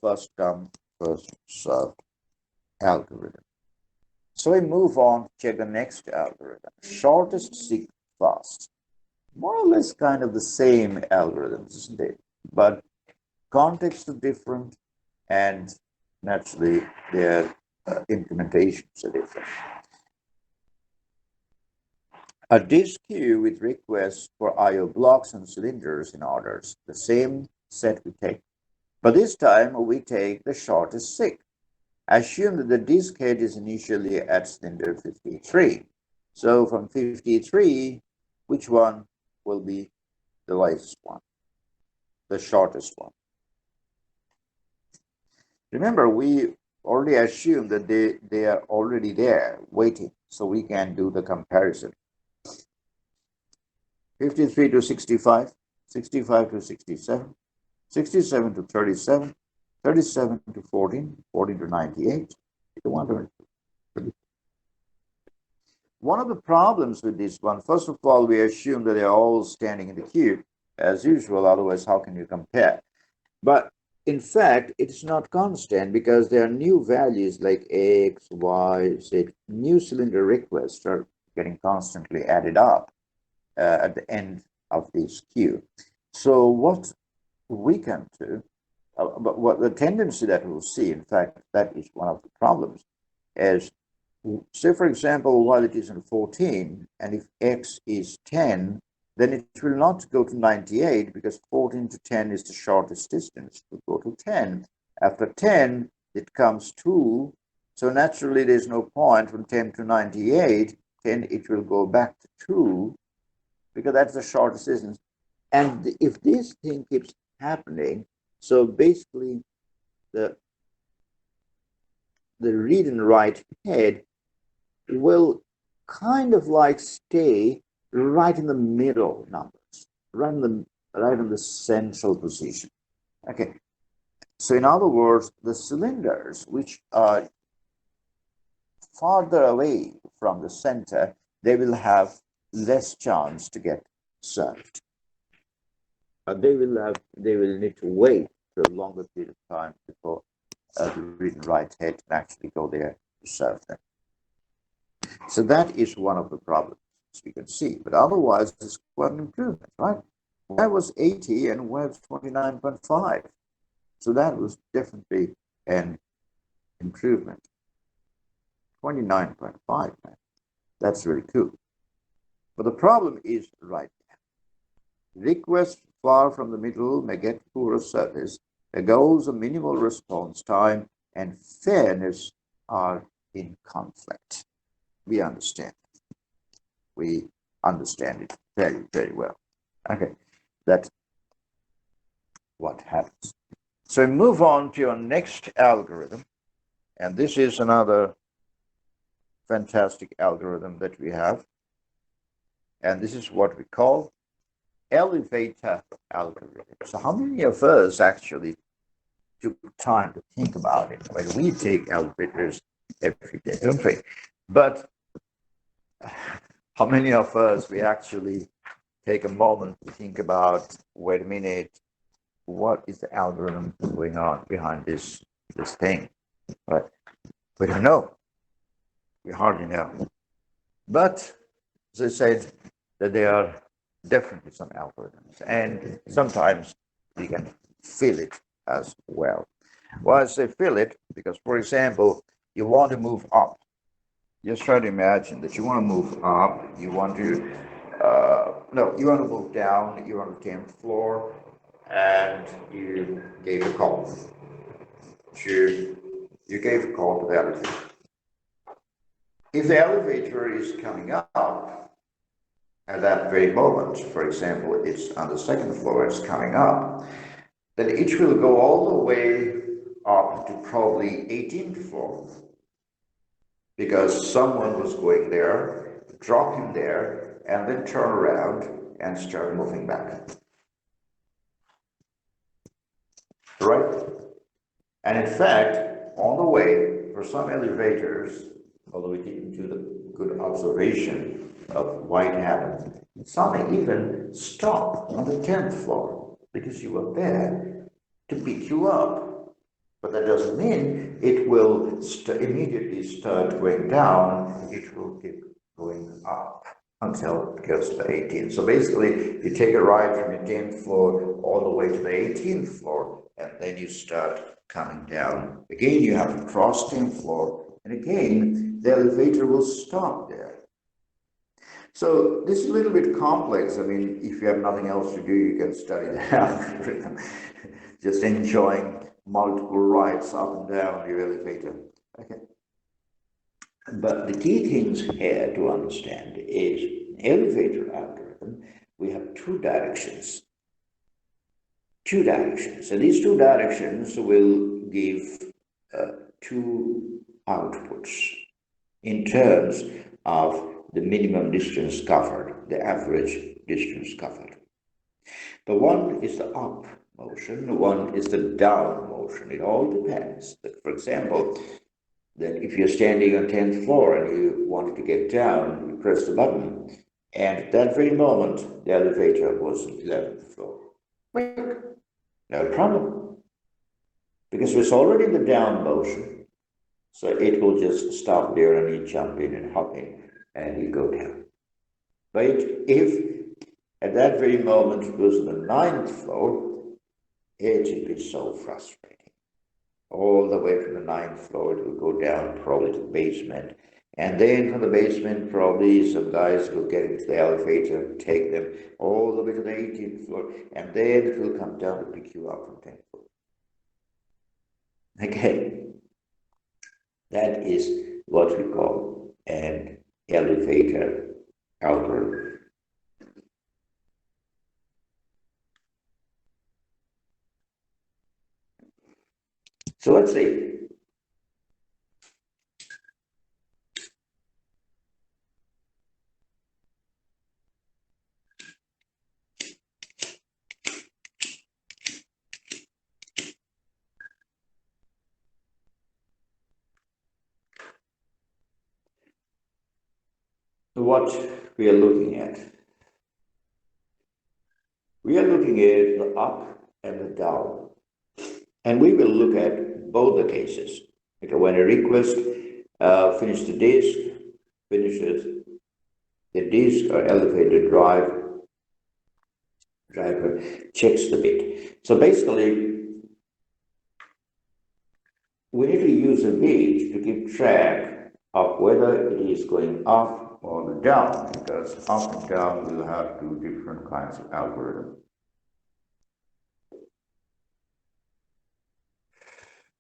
first come, first served algorithm. So we move on to check the next algorithm. Shortest seek fast. More or less kind of the same algorithms, isn't it? But contexts are different, and naturally their implementations are different. A disk queue with requests for I/O blocks and cylinders in orders. The same set we take. But this time we take the shortest seek. Assume that the disk head is initially at cylinder 53. So from 53, which one will be the latest one, the shortest one? Remember, we already assumed that they are already there waiting, so we can do the comparison. 53 to 65, 65 to 67, 67 to 37, 37 to 14, 14 to 98, 100. One of the problems with this one, first of all, we assume that they're all standing in the queue as usual, otherwise how can you compare? But in fact, it's not constant because there are new values like X, Y, Z. New cylinder requests are getting constantly added up at the end of this queue. So what we can do, but what the tendency that we'll see, in fact, that is one of the problems, is, say, for example, while it is in 14, and if X is 10, then it will not go to 98 because 14 to 10 is the shortest distance. It will go to 10. After 10, it comes 2. So naturally, there's no point from 10 to 98. 10, it will go back to 2 because that's the shortest distance. And if this thing keeps happening, so basically the read and write head will kind of like stay right in the middle numbers, right in the central position. Okay. So in other words, the cylinders which are farther away from the center, they will have less chance to get served. They will need to wait for a longer period of time before the read and write head can actually go there to serve them. So that is one of the problems we can see. But otherwise, it's quite an improvement, right? Y was 80 and Y was 29.5. So that was definitely an improvement. 29.5, man. That's very cool. But the problem is right there. Requests far from the middle may get poorer service. The goals of minimal response time and fairness are in conflict. We understand. We understand it very, very well. Okay, that's what happens. So we move on to your next algorithm. And this is another fantastic algorithm that we have. And this is what we call elevator algorithm. So how many of us actually took time to think about it? When we take elevators every day, don't we? But how many of us we actually take a moment to think about, wait a minute, what is the algorithm going on behind this thing? Right? We don't know. We hardly know. But as I said, that there are definitely some algorithms, and sometimes we can feel it as well. Why I say feel it? Because, for example, you want to move up. Just try to imagine that you want to move up. You want to you want to move down. You're on the 10th floor, and you gave a call. You gave a call to the elevator. If the elevator is coming up at that very moment, for example, it's on the 2nd floor, it's coming up, then it will go all the way up to probably 18th floor because someone was going there, drop him there, and then turn around and start moving back. Right? And in fact, on the way, for some elevators, although we didn't do the good observation of why it happened, some may even stop on the 10th floor because you were there to pick you up. But that doesn't mean it will immediately start going down. It will keep going up until it goes to the 18th. So basically, you take a ride from your 10th floor all the way to the 18th floor, and then you start coming down. Again, you have to cross 10th floor, and again, the elevator will stop there. So this is a little bit complex. I mean, if you have nothing else to do, you can study the algorithm, just enjoying multiple rides up and down your elevator. Okay. But the key things here to understand is elevator algorithm, we have two directions. And these two directions will give two outputs in terms of the minimum distance covered, the average distance covered. The one is the up motion, one is the down motion. It all depends. For example, that if you're standing on 10th floor and you wanted to get down, you press the button, and at that very moment, the elevator was on 11th floor. No problem, because it's already in the down motion, so it will just stop there and you jump in and hop in and you go down. But if at that very moment it was on the 9th floor, it would be so frustrating. All the way from the 9th floor, it will go down probably to the basement. And then from the basement, probably some guys will get into the elevator, take them all the way to the 18th floor, and then it will come down to pick you up from 10th floor. Again, that is what we call an elevator algorithm. So let's see. What we are looking at. We are looking at the up and the down. And we will look at both the cases. Okay, when a request finishes the disk or elevator driver checks the bit. So basically, we need to use a bit to keep track of whether it is going up or down, because up and down will have two different kinds of algorithms.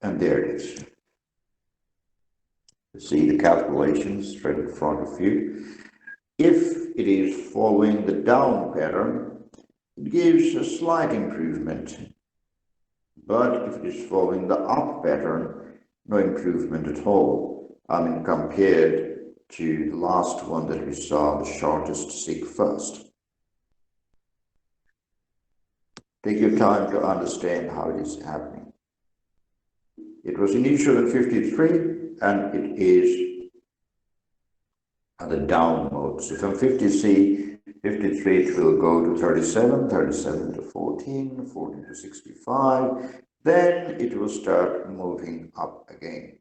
And there it is. You see the calculations straight in front of you. If it is following the down pattern, it gives a slight improvement. But if it is following the up pattern, no improvement at all. I mean, compared to the last one that we saw, the shortest seek first. Take your time to understand how it is happening. It was initial at 53, and it is at the down mode. So from 50C, 53 it will go to 37, 37 to 14, 14 to 65. Then it will start moving up again.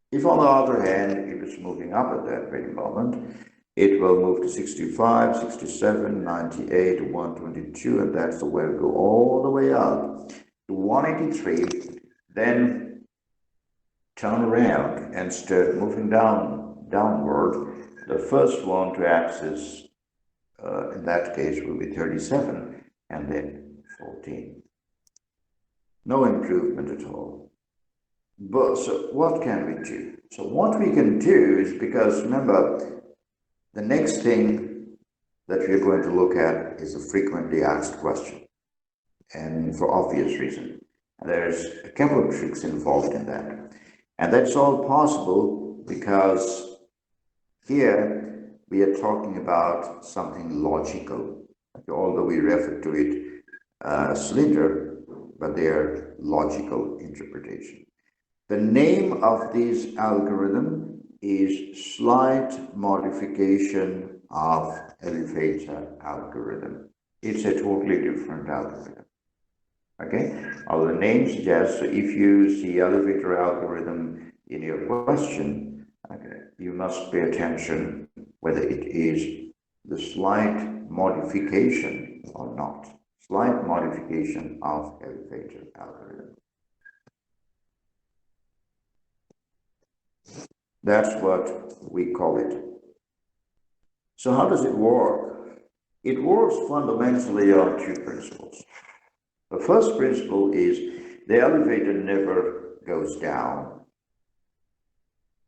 If on the other hand, if it's moving up at that very moment, it will move to 65, 67, 98, 122, and that's the way we go all the way up to 183, then turn around and start moving downward. The first one to access, in that case, will be 37, and then 14. No improvement at all. But so what can we do? So what we can do is, because remember, the next thing that we're going to look at is a frequently asked question, and for obvious reason. There's a couple of tricks involved in that. And that's all possible because here we are talking about something logical, although we refer to it cylinder, but they are logical interpretation. The name of this algorithm is slight modification of elevator algorithm. It's a totally different algorithm. Okay, the name suggests, so if you see elevator algorithm in your question, okay, you must pay attention whether it is the slight modification or not. Slight modification of elevator algorithm. That's what we call it. So how does it work? It works fundamentally on two principles. The first principle is the elevator never goes down.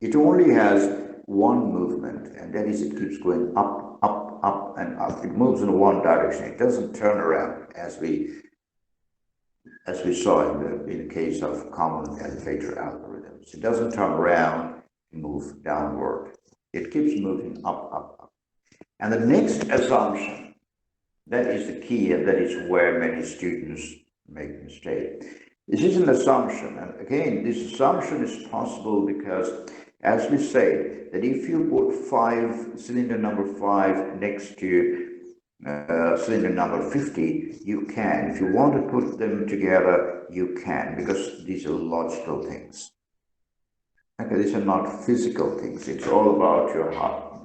It only has one movement, and that is it keeps going up, up, up, and up. It moves in one direction. It doesn't turn around as we saw in the case of common elevator algorithms. It doesn't turn around and move downward. It keeps moving up, up, up. And the next assumption, that is the key, and that is where many students make mistakes. This is an assumption, and again, this assumption is possible because, as we say, that if you put cylinder number 5 next to cylinder number 50, you can. If you want to put them together, you can, because these are logical things. Okay, these are not physical things. It's all about your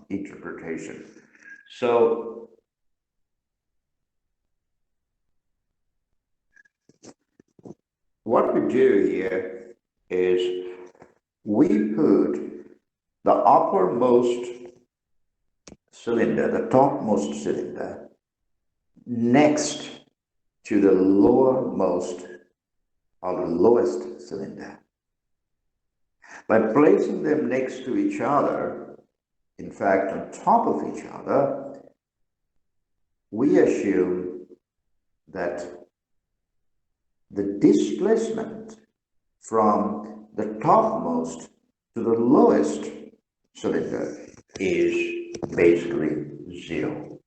interpretation. So, what we do here is we put the uppermost cylinder, the topmost cylinder, next to the lowermost or the lowest cylinder. By placing them next to each other, in fact, on top of each other, we assume that the displacement from the topmost to the lowest cylinder is basically zero.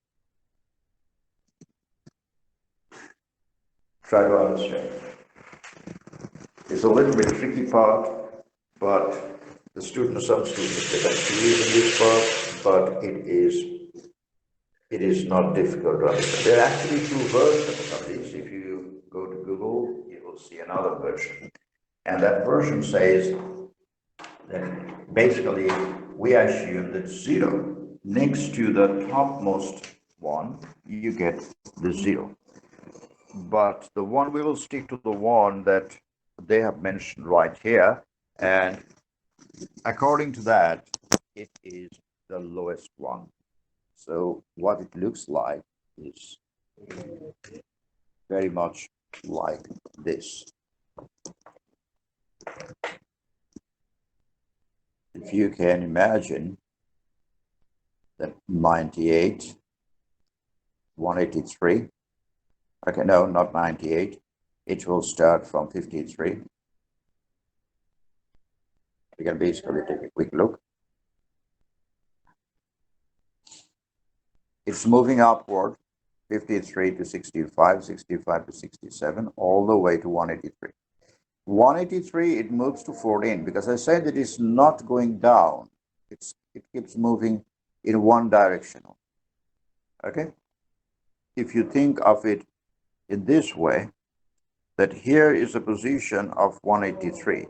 Try to understand. It's a little bit tricky part, but some students get confused in this part, but it is not difficult to understand. There are actually two versions of this. If you go to Google, you will see another version. And that version says that basically we assume that zero next to the topmost one, you get the zero. But the one, we will stick to the one that they have mentioned right here. And according to that, it is the lowest one. So what it looks like is very much like this. If you can imagine that 98, 183, okay, no, not 98, it will start from 53. We can basically take a quick look. It's moving upward, 53 to 65, 65 to 67, all the way to 183. 183, it moves to 14, because I said that it's not going down. It keeps moving in one direction. Okay? If you think of it in this way, that here is a position of 183.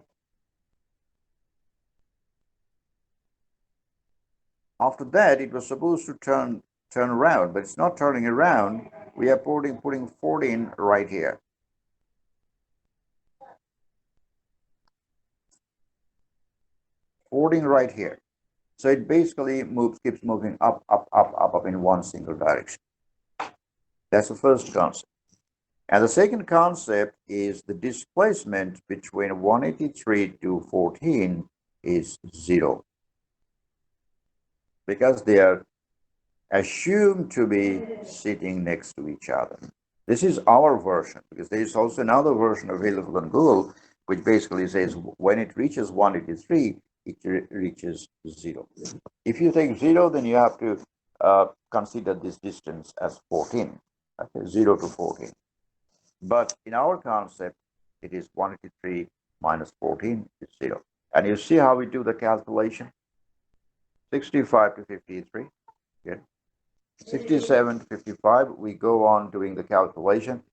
After that, it was supposed to turn around, but it's not turning around. We are putting 14 right here. Right here. So it basically keeps moving up, up, up, up, up in one single direction. That's the first concept. And the second concept is the displacement between 183 to 14 is zero, because they are assumed to be sitting next to each other. This is our version, because there is also another version available on Google, which basically says when it reaches 183, it reaches zero. If you take zero, then you have to consider this distance as 14, okay, 0 to 14. But in our concept, it is 183 minus 14 is 0. And you see how we do the calculation? 65 to 53, good. 67 to 55, we go on doing the calculation,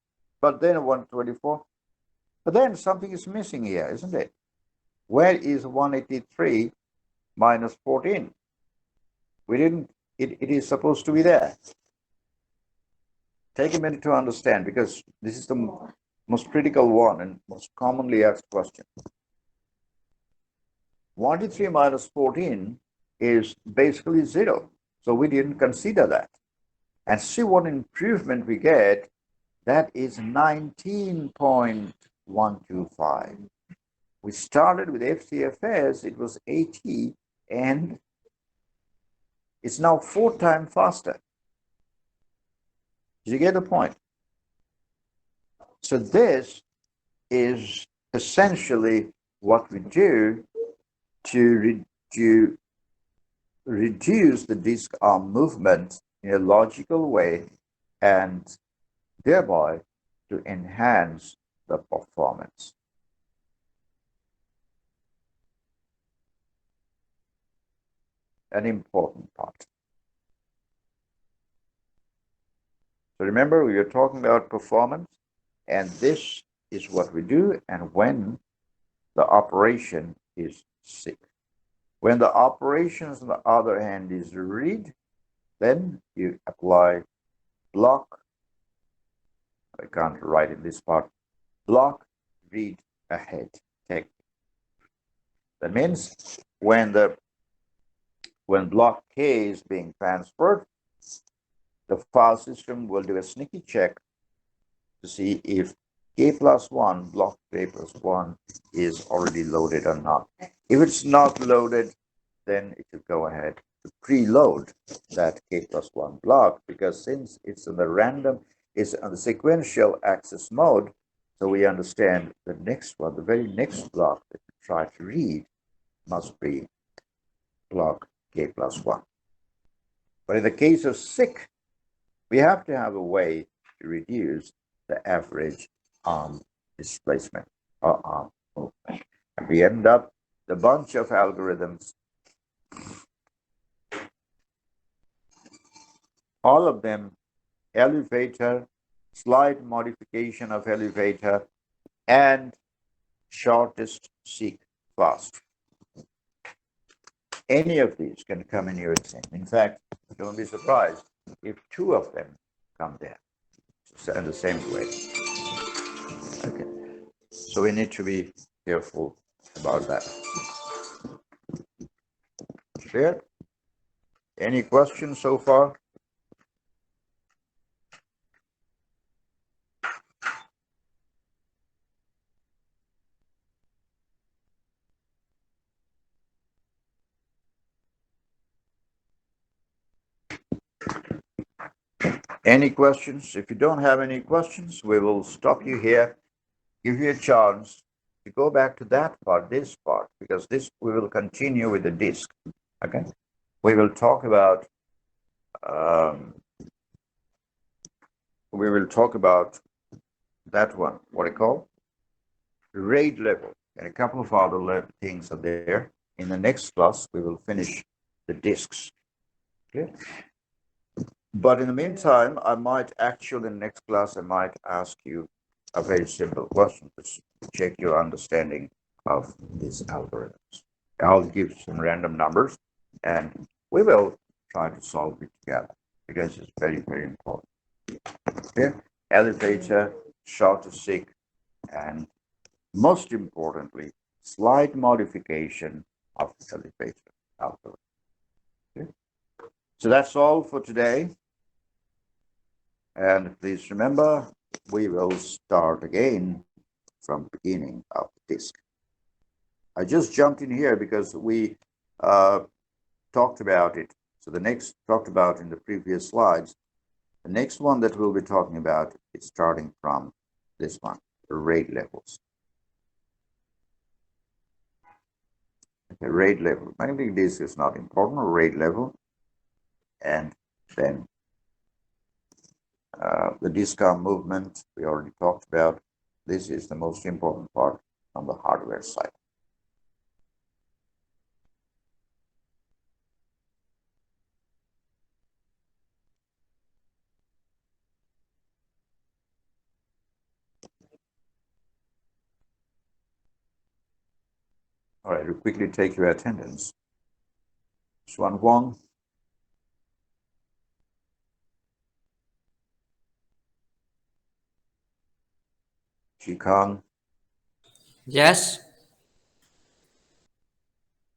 but then 124. But then something is missing here, isn't it? Where is 183 minus 14? We didn't, it is supposed to be there. Take a minute to understand, because this is the most critical one and most commonly asked question. 183 minus 14 is basically 0. So we didn't consider that. And see what improvement we get. That is 19.125. We started with FCFS, it was 80, and it's now 4 times faster. Did you get the point? So this is essentially what we do to reduce the disk arm movement in a logical way and thereby to enhance the performance. An important part. So remember, we are talking about performance, and this is what we do and when the operation is sick. When the operations, on the other hand, is read, then you apply block. I can't write in this part. Block, read, ahead technique. That means when block K is being transferred, the file system will do a sneaky check to see if K plus 1, block K plus 1 is already loaded or not. If it's not loaded, then it will go ahead to preload that K plus 1 block, because since it's in the random, it's on the sequential access mode, so we understand the next one, the very next block that we try to read must be block K plus 1. But in the case of SIC, we have to have a way to reduce the average arm displacement or arm movement. And we end up the bunch of algorithms, all of them elevator, slight modification of elevator, and shortest seek fast. Any of these can come in your exam. In fact, don't be surprised if 2 of them come there in the same way. Okay. So we need to be careful about that. Clear? Any questions so far? Any questions? If you don't have any questions, we will stop you here, give you a chance to go back to that part, this part, because this we will continue with the disk. Okay, we will talk about that one. What I call RAID level, and a couple of other things are there. In the next class, we will finish the disks. Okay. But in the meantime, I might actually, in the next class, I might ask you a very simple question to check your understanding of these algorithms. I'll give some random numbers, and we will try to solve it together, because it's very, very important. Okay? Elevator, shorter seek, and most importantly, slight modification of elevator algorithm. Okay? So that's all for today. And please remember, we will start again from beginning of the disk. I just jumped in here because we talked about it. So the next talked about in the previous slides. The next one that we'll be talking about is starting from this one, the RAID levels. Okay, RAID level. Magnetic disk is not important, RAID level. And then the disk arm movement, we already talked about. This is the most important part on the hardware side. All right, we'll quickly take your attendance. Xuan Huang, Chi Kang, Yes.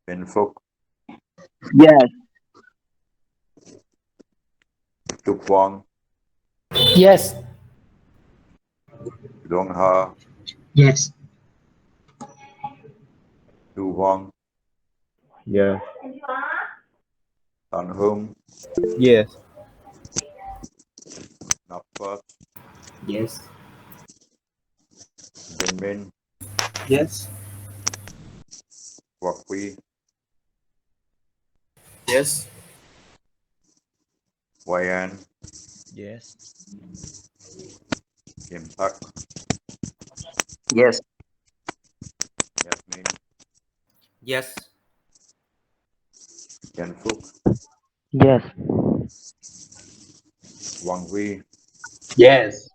Bin Phuc, Yes. Tu Quang, Yes. Dong Ha, Yes. Tu Huang, Yes. Tan Hung, Yes. Nap Phat, Yes. Bin Min, Yes. Quoc Huy, Yes. Huayan, Yes. Kim Thak, Yes. Yasmin, Yes. Ken Phuc, Yes. Wang Hui, Yes.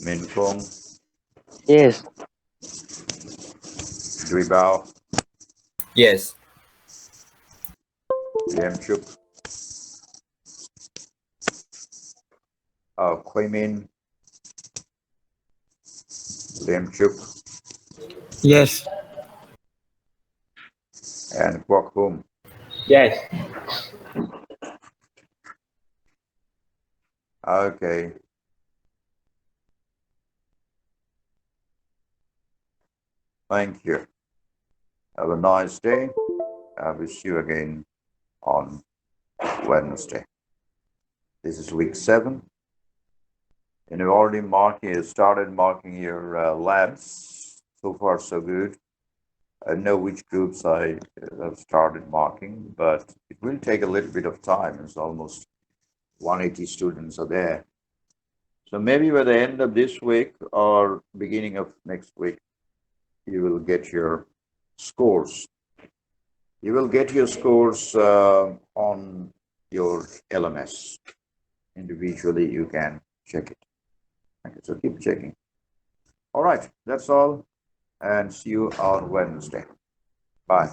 Min Phong, Yes. Dui Bao, Yes. Liam Chuk, Quy Min, Liam Chuk, Yes. and Quoc Hum. Yes. Okay. Thank you. Have a nice day. I will see you again on Wednesday. This is week 7. And you already started marking your labs. So far, so good. I know which groups I have started marking, but it will take a little bit of time. It's almost 180 students are there. So maybe by the end of this week or beginning of next week, you will get your scores. You will get your scores on your LMS. Individually, you can check it. Okay, so keep checking. All right, that's all, and see you on Wednesday. Bye.